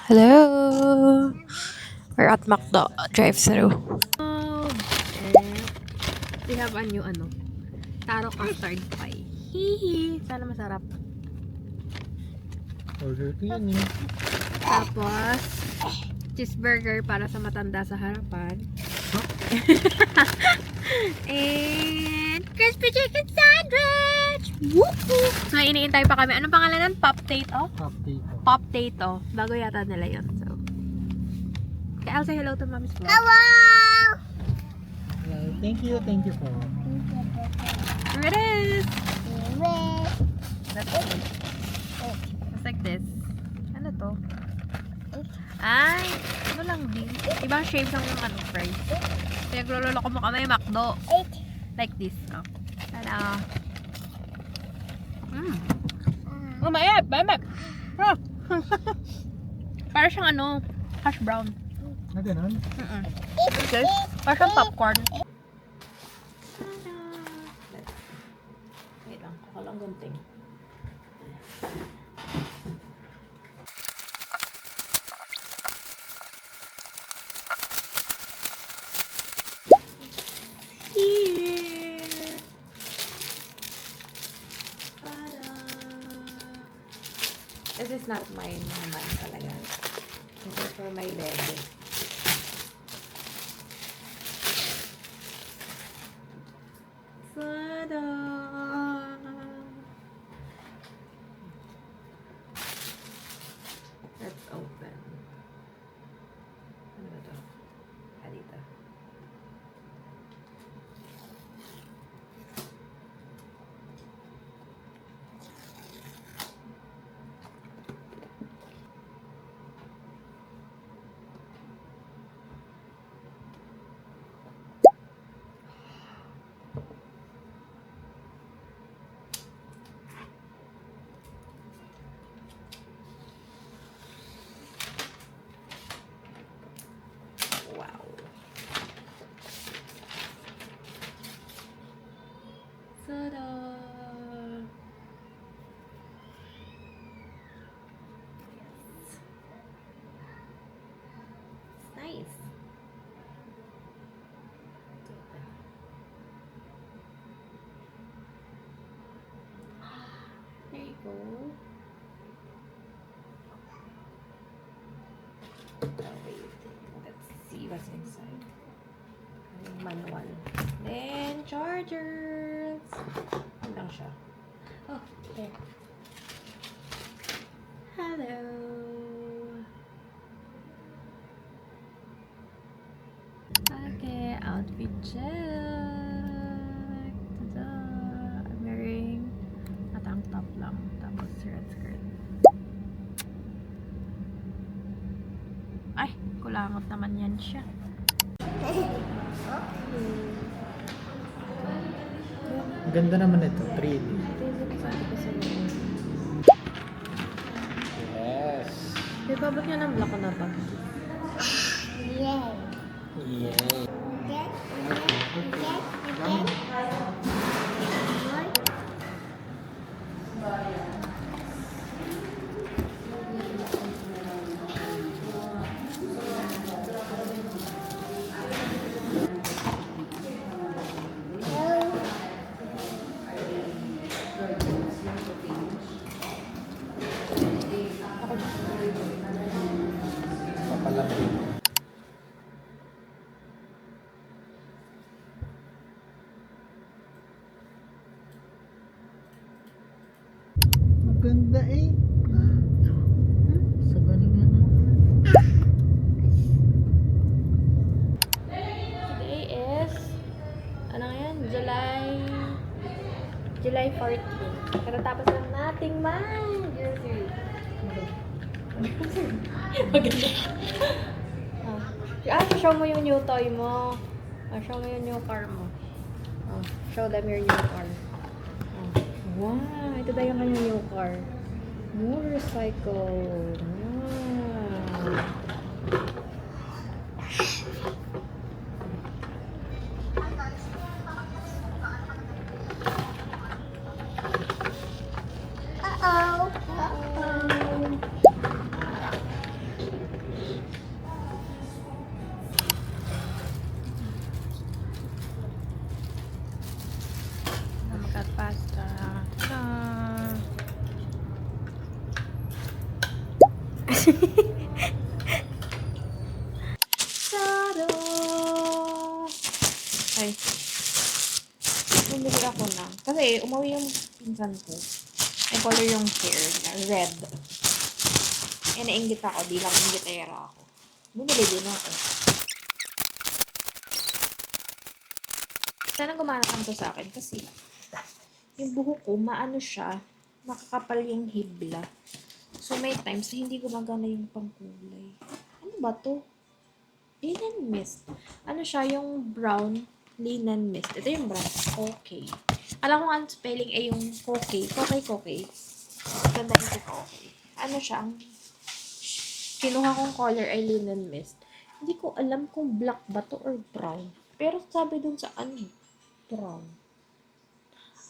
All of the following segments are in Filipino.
Hello! We're at McDo drive-thru. We have a new taro custard pie. Hihi! Sana masarap. Order ko yan eh. Tapos, cheeseburger para sa matanda sa harapan. And crispy chicken sandwich! Woo-hoo! So, iniintay pa kami. Anong pangalan nun? Pop-tato? Update ko. Pop-tato. Bago yata nila yun. So, okay, I'll say hello to Mommy's vlog. Hello! Hello. Thank you po. Here it is! That's it. It's like this. Ano to? Ay, ano lang din. Ibang shape ng fries. Pinagluloko mo kami, McDo. Like this. Oh. Tada. Oh, mayat! Mayat! Ah. Para siyang hash brown. Na ganun? Okay. Para siyang popcorn. Wait lang, kuha lang gunting. This is not mine naman talaga. This is for my baby. Tada! Let's open. Ano ba ito? Dito. Wow. Ta-da! It's nice. There you go. Oh, wait. Let's see what's inside. Manual. Then, chargers. Ano lang siya? Oh, there. Hello. Okay, outfit check. Tada! I'm wearing a tank top lang. Tapos red skirt. Ay, kulangot naman yan siya. Ang ganda naman ito. 3D. Yes. May babot niya ng black na ba? Yay. Papalambing. Ang ganda eh. Sa galing na Today is, ano yan? July 14. Karatapos lang nating mag-grocery. Maganda. Show mo yung new toy mo. Show mo yung new car mo. Show them your new car. Wow, ito daw yung kanyang new car. Motorcycle. Wow. Taro! Ay. Bumili ako na. Kasi umuwi yung pinsan ko. May color yung hair niya. Red. Eh, nainggit ako. Di lang inggitera ako. Bumili din ako. Sana gumana to sa akin kasi yung buhok ko, maano siya, makakapal yung hibla. So, may times na hindi gumagana yung pangkulay. Ano ba to? Linen mist. Ano siya, yung brown linen mist. Ito yung brown. Okay. Alam ko nga ang spelling ay yung okay. Okay. Ganda yung okay. Ano siya, ang kinuha kong color ay linen mist. Hindi ko alam kung black ba to or brown. Pero sabi dun sa ano, brown.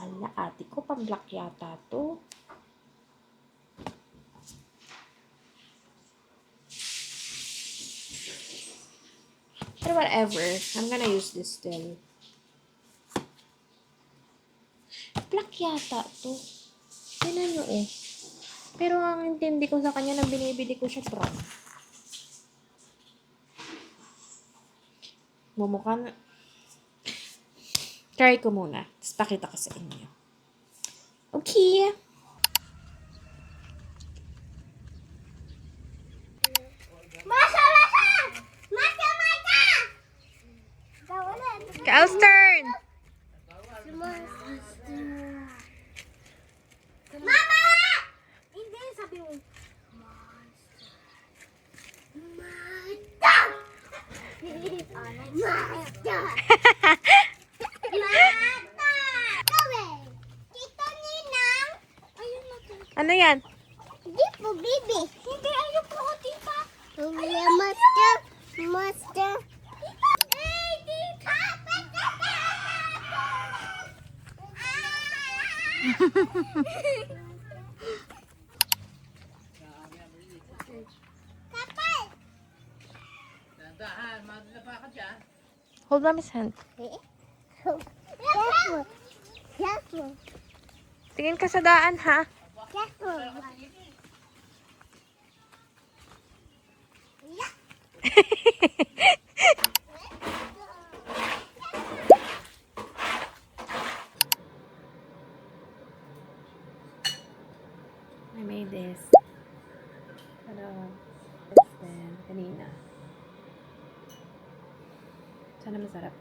Ala, ate ko, pang black yata to. Pero whatever, I'm gonna use this still. Black yata to. Tignan nyo eh. Pero ang intindi ko sa kanya na binibili ko siya brown. Mumukha na. Try ko muna. Tapos pakita ko sa inyo. Okay. Kaos turn! Mama! Hindi, sabi mo. Monster! Monster! Tito Ninang! Ayun na to. Ano yan? Hindi po, baby. Hindi, ayun po, tita. Monster! Monster! Hey, tita! Kapal! Hold mommy's hand. Careful! Careful! Tingin ka sa daan, ha? Careful! I made this. Pero, then, kanina. Sana masarap.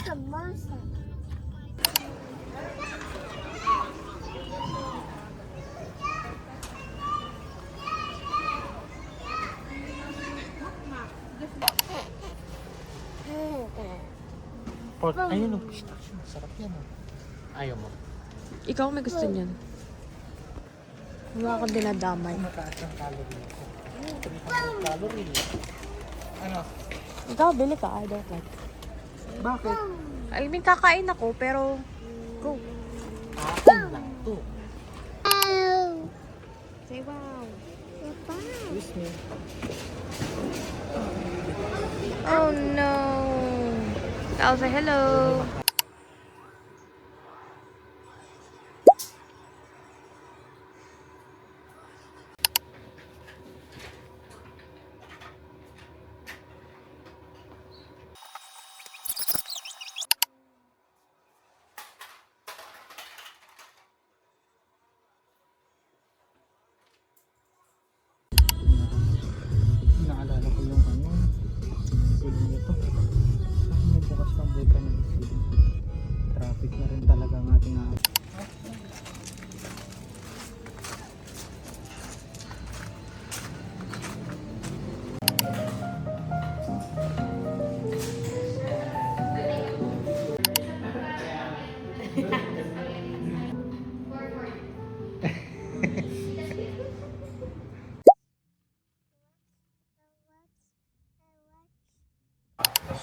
The monster! Pork. Ayun, yung pistachio. Sarap yan. Ayaw mo. Ikaw may gusto niyan. Wala akong dinadamay. Mataas ang calorie ko. 300 calorie. Ano? Ikaw, bili ka. I don't like. Bakit? I mean, kakain ako, pero go. Akin lang to. Say wow. Excuse me. Oh no. I'll say hello. Naalala ko yung ano. Feeling nito. Saan may bukas pang buka ng feeling. Traffic na rin talaga ang ating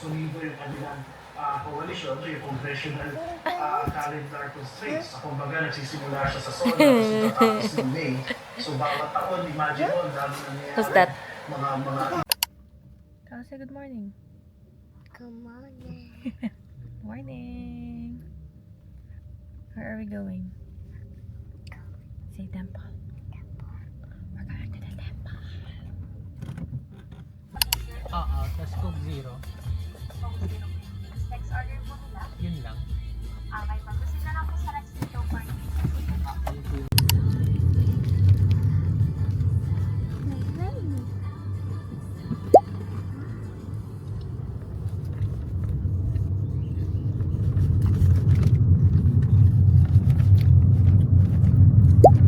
sumibo yung kanilang coalition, yung congressional calendar constraints. Kumbaga, nagsisimula siya sa SONA, tapos tatapos ng May. So, bawat taon, imagine mo, ang dami nangyayari. Who's that? mga Kyle, say good morning. Come on. Morning. Where are we going? Say temple. We're going to the temple. Tapos Coke Zero. Next order po nila. Yun lang. Okay, pag-proceed na lang po sa next window party. Thank you.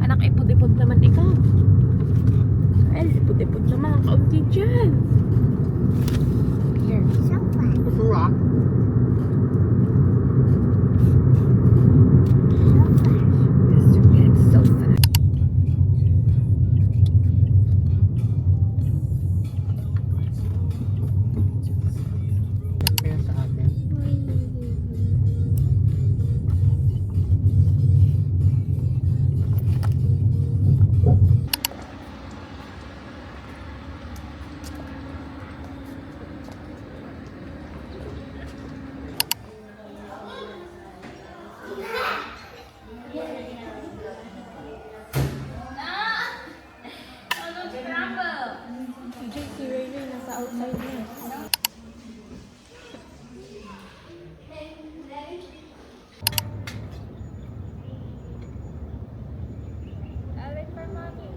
Anak, ipod-ipod naman ikaw. Ay, ipod-ipod naman ang kaunti dyan. Here. So fast. Gusto ah? Yes, you're getting so fast. Kaya sa atin. Si Raylene nasa outside na. Alright for mommy.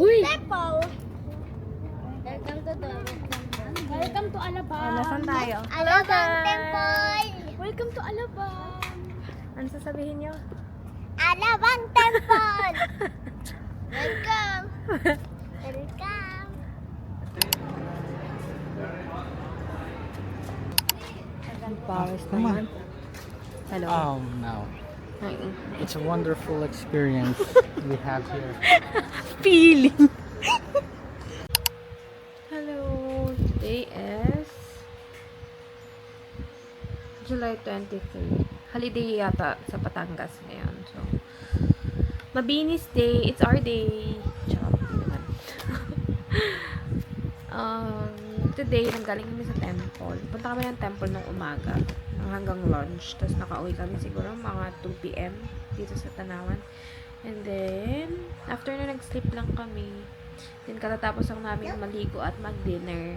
Uy! Welcome to Alabang. Nasaan tayo? Alabang Temple. Welcome to Alabang. Ano sasabihin nyo? Alabang Temple. Welcome. Welcome. Pawis naman. Hello. No. It's a wonderful experience we have here. Feeling. Hello. Today is July 23. Holiday yata sa Batangas ngayon. So, Mabinis Day. It's our day. Charot. Today, nanggaling kami sa temple. Punta kami ng temple nung umaga. Hanggang lunch. Tapos nakauwi kami siguro mga 2 p.m. dito sa Tanawan. And then, after na nag-sleep lang kami, then katatapos lang namin maligo at mag-dinner.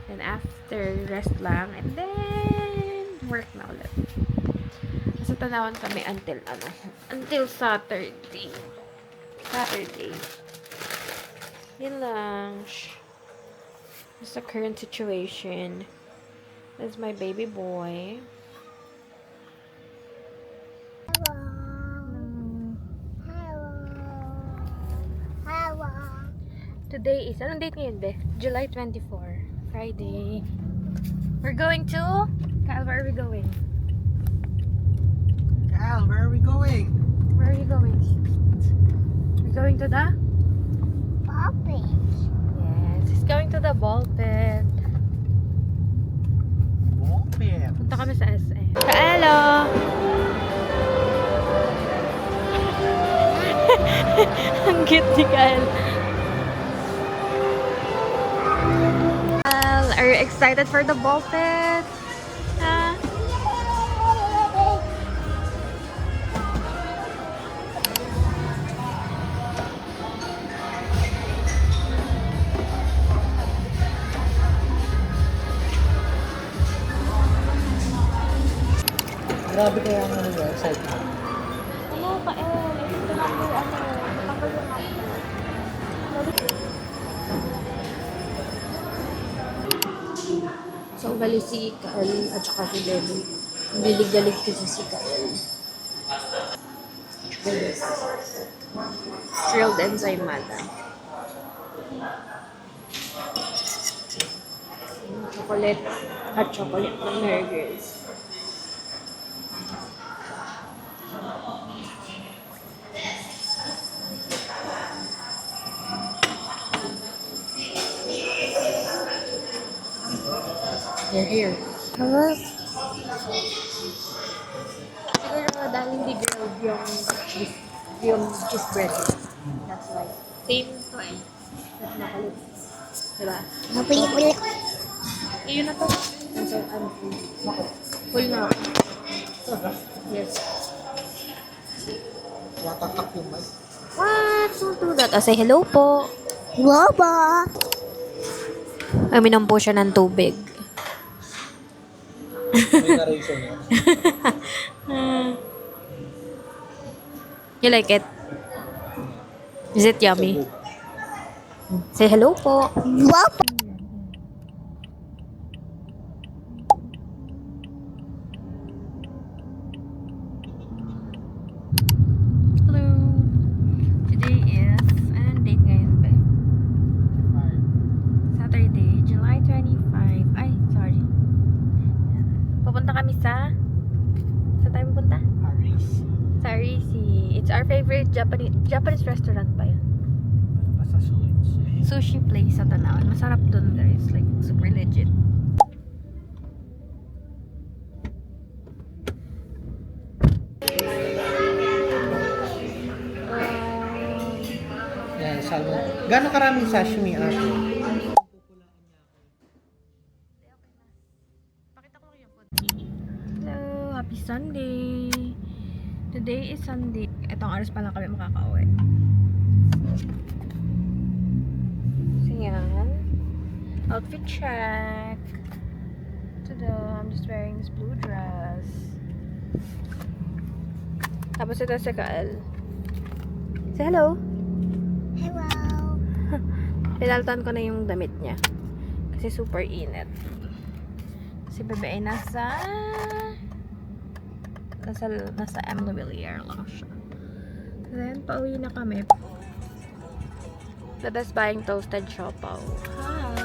Then after, rest lang. And then, work na ulit. Sa Tanawan kami until Saturday. Yun lang. That's the current situation. That's my baby boy. Hello. Today is, anong date ngayon, be? July 24. Friday. We're going to? Kyle, where are we going? Cal, where are we going? Where are you going? We're going to the? Poppy. Yes, he's going to the ball pit. Ballpit. Punta kami sa SM. Hello! Ang cute ni Kyle. Are you excited for the ball pit? Huh? Grabe kaya ang excitement. Ano pa ito number number yung So, umalis si Kyle at saka si Lenny. Nilig-galig kasi si Kyle. Grilled ensaymada. Chocolate at chocolate na burgers. Here. Hello? Siguro dahil hindi grilled yung cheese bread. That's why. Same to eh. That's makalit. Diba? Mapilik-pilik. Iyon na to. Ano full. Full na ako. Yes. Watatak yung mic. What? Don't do that. Say hello po. Baba. Uminom po siya ng tubig. May narration yan. You like it? Is it yummy? Say hello po. Baba. Hello. Today is, anong date ngayon ba? Saturday, July 25. Ay, sorry. Pupunta kami sa tayo pupunta? Sa Arisi. It's our favorite Japanese restaurant ba yun? Basta sushi. Sushi place sa Tanawan. Masarap dun guys. Like, super legit. Yan, salmon. Gano'ng karaming sashimi ate? Hello, happy Sunday. Today is Sunday. Etong oras pa lang kami makaka-uwi. So yan. Outfit check. Tada, I'm just wearing this blue dress. Tapos ito si Kaal. Say hello. Hello. Pinaltan ko na yung damit niya. Kasi super init. Si Bebe ay nasa Emily Villiers lang siya. Then, pauwi na kami. Bebes buying toasted siopaw. Hi!